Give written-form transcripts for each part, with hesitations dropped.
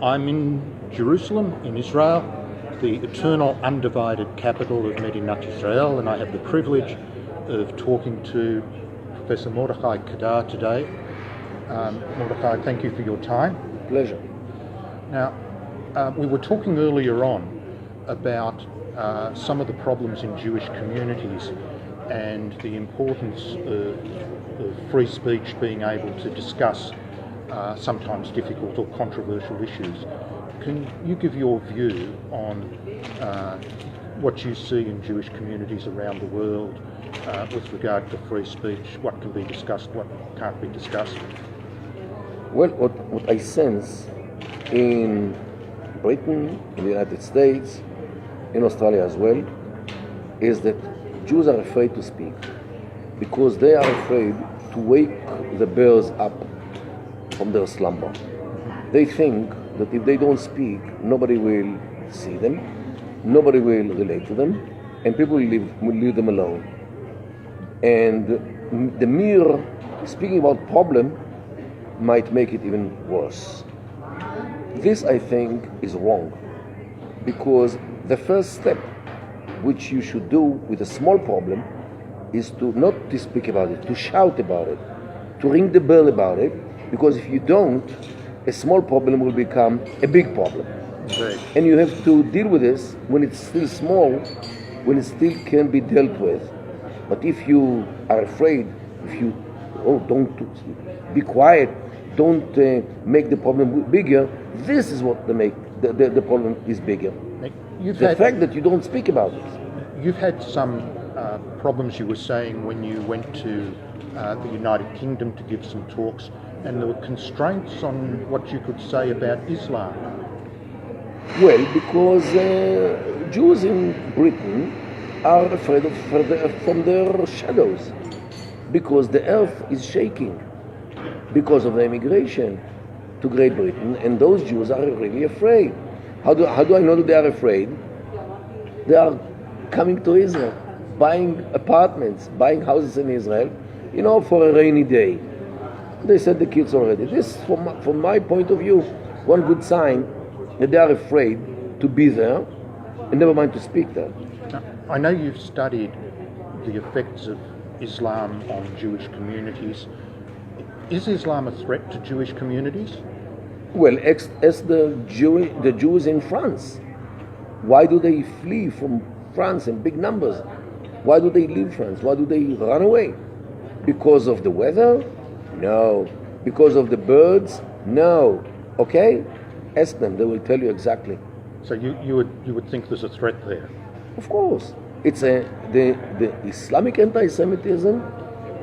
I'm in Jerusalem, in Israel, the eternal undivided capital of Medinat Israel, and I have the privilege of talking to Professor Mordechai Kedar today. Mordechai, thank you for your time. Pleasure. Now, we were talking earlier on about some of the problems in Jewish communities and the importance of free speech being able to discuss sometimes difficult or controversial issues. Can you give your view on what you see in Jewish communities around the world with regard to free speech, what can be discussed, what can't be discussed? Well, what I sense in Britain, in the United States, in Australia as well, is that Jews are afraid to speak because they are afraid to wake the birds up from their slumber. They think that if they don't speak, nobody will see them, nobody will relate to them, and people will leave them alone. And the mere speaking about problem might make it even worse. This, I think, is wrong, because the first step which you should do with a small problem is to not to speak about it, to shout about it, to ring the bell about it, because if you don't, a small problem will become a big problem. Right. And you have to deal with this when it's still small, when it still can be dealt with. But if you are afraid, if you, don't be quiet, don't make the problem bigger, this is what the problem is bigger. The fact that you don't speak about it. You've had some problems, you were saying, when you went to the United Kingdom to give some talks, and there were constraints on what you could say about Islam. Well, because Jews in Britain are afraid from their shadows, because the earth is shaking because of the immigration to Great Britain, and those Jews are really afraid. How do I know that they are afraid? They are coming to Israel, buying apartments, buying houses in Israel, for a rainy day. They said the kids already. This, from my point of view, one good sign that they are afraid to be there, and never mind to speak there. I know you've studied the effects of Islam on Jewish communities. Is Islam a threat to Jewish communities? Well, as the Jews in France. Why do they flee from France in big numbers? Why do they leave France? Why do they run away? Because of the weather? No. Because of the birds? No. Okay? Ask them, they will tell you exactly. So you would think there's a threat there? Of course. It's the Islamic anti-Semitism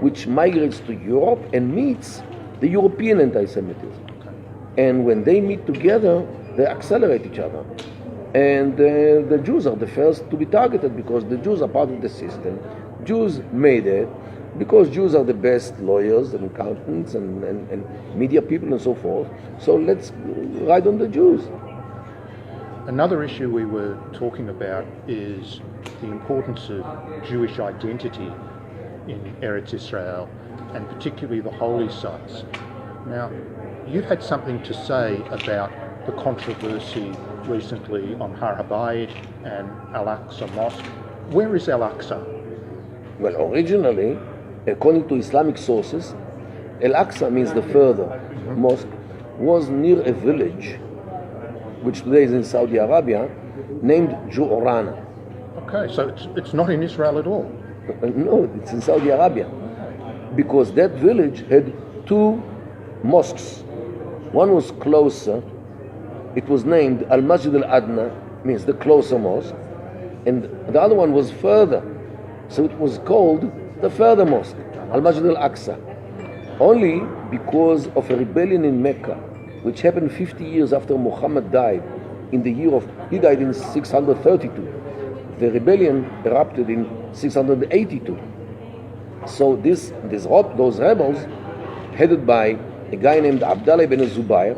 which migrates to Europe and meets the European anti-Semitism. Okay. And when they meet together, they accelerate each other. And the Jews are the first to be targeted because the Jews are part of the system. Jews made it because Jews are the best lawyers and accountants and media people and so forth. So let's ride on the Jews. Another issue we were talking about is the importance of Jewish identity in Eretz Israel, and particularly the holy sites. Now, you've had something to say about the controversy recently on Har Ha'Bayit and al-Aqsa mosque. Where is al-Aqsa? Well, originally, according to Islamic sources, al-Aqsa means the further mosque, was near a village which today is in Saudi Arabia, named Ju'rana. Okay, so it's not in Israel at all? No, it's in Saudi Arabia. Because that village had two mosques. One was closer. It was named Al-Masjid al-Adna, means the closer mosque. And the other one was further. So it was called the further mosque, Al-Masjid al-Aqsa. Only because of a rebellion in Mecca, which happened 50 years after Muhammad died, he died in 632. The rebellion erupted in 682. So those rebels, headed by a guy named Abdullah ibn Zubayr,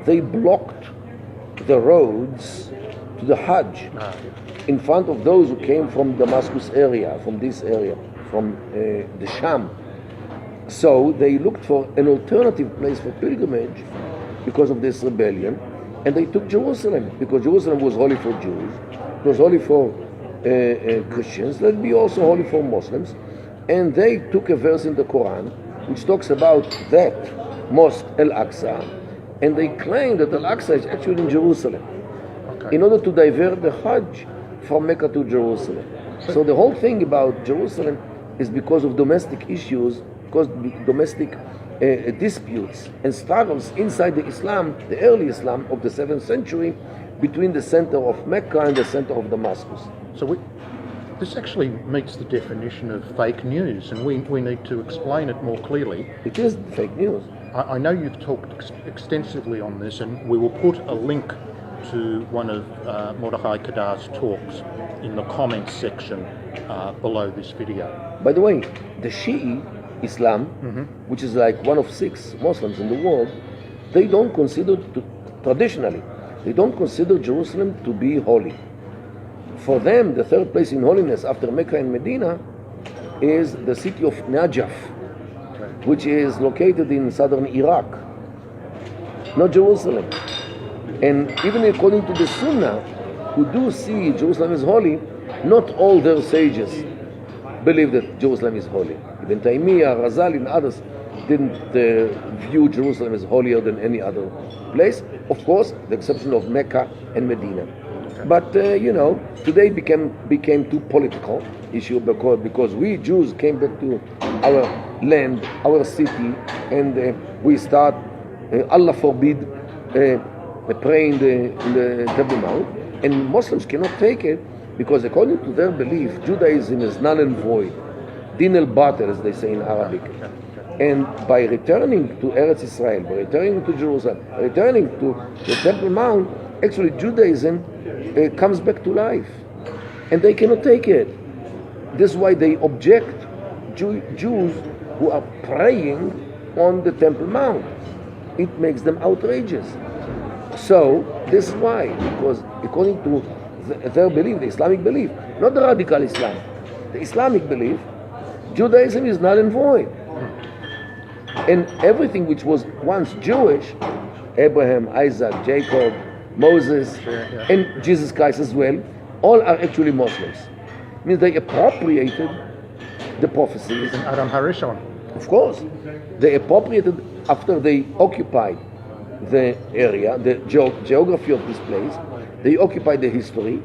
they blocked the roads to the Hajj in front of those who came from Damascus area, from this area, from the Sham. So they looked for an alternative place for pilgrimage because of this rebellion, and they took Jerusalem because Jerusalem was holy for Jews, it was holy for Christians, let it be also holy for Muslims. And they took a verse in the Quran which talks about that mosque, al-Aqsa, and they claim that al-Aqsa is actually in Jerusalem, in order to divert the Hajj from Mecca to Jerusalem. So the whole thing about Jerusalem is because of domestic issues, because domestic disputes and struggles inside the Islam, the early Islam of the 7th century, between the center of Mecca and the center of Damascus. So this actually meets the definition of fake news, and we need to explain it more clearly. It is fake news. I know you've talked extensively on this, and we will put a link to one of Mordechai Kedar's talks in the comments section below this video. By the way, the Shi'i Islam, which is like one of 6 Muslims in the world, they don't consider, traditionally, they don't consider Jerusalem to be holy. For them, the third place in holiness after Mecca and Medina is the city of Najaf, which is located in southern Iraq, not Jerusalem. And even according to the Sunnah, who do see Jerusalem as holy, not all their sages believe that Jerusalem is holy. Ibn Taymiyyah, Razali, and others didn't view Jerusalem as holier than any other place. Of course, the exception of Mecca and Medina. But today became too political issue because we Jews came back to our land, our city, and we start, Allah forbid, praying in the Temple Mount, and Muslims cannot take it because according to their belief, Judaism is null and void, din al-batil, as they say in Arabic. And by returning to Eretz Israel, by returning to Jerusalem, returning to the Temple Mount, actually Judaism comes back to life, and they cannot take it. This is why they object Jews who are praying on the Temple Mount. It makes them outrageous. So this is why, because according to their belief, the Islamic belief, not the radical Islam, the Islamic belief, Judaism is null and void, and everything which was once Jewish, Abraham, Isaac, Jacob, Moses, and Jesus Christ as well, all are actually Muslims. It means they appropriated the prophecies. And Adam Harishon. Of course. They appropriated after they occupied the area, the geography of this place, they occupied the history,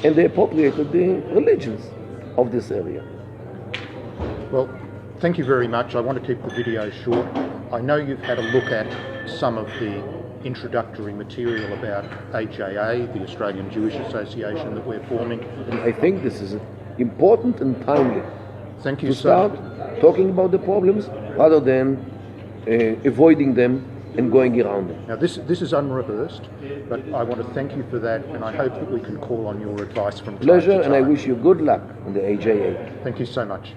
and they appropriated the religions of this area. Well, thank you very much. I want to keep the video short. I know you've had a look at some of the introductory material about AJA, the Australian Jewish Association that we're forming. And I think this is important and timely. Thank you, to start talking about the problems rather than avoiding them and going around them. Now this is unrehearsed, but I want to thank you for that, and I hope that we can call on your advice from time to Pleasure, time. and I wish you good luck in the AJA. Thank you so much.